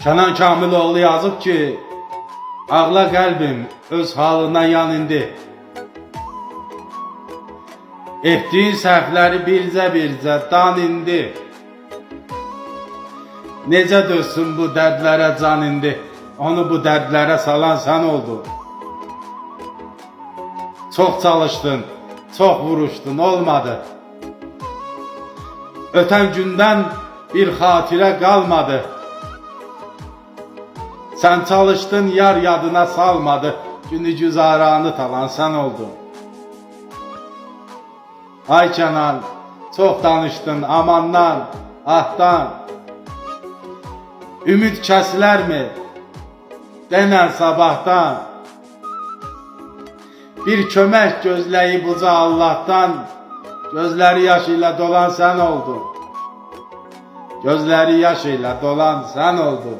Kənan Kamiloğlu yazıb ki, ağla qəlbim öz halına yan indi. Etdiyin səhvləri bircə dan indi. Necə dözsün bu dərdlərə can indi? Onu bu dərdlərə salan sən oldun. Çox çalışdın, çox vuruşdun, olmadı. Ötən gündən bir xatirə qalmadı. Sən çalışdın, yar yadına salmadı. Günü güzaranı talan sən oldun. Ay Kənan, çox danışdın amandan, ahdan. Ümid kəsilərmi? Denən sabahdan. Bir kömək gözləyib uca Allahdan. Gözləri yaş ilə dolan sən oldun. Gözləri yaş ilə dolan sən oldun.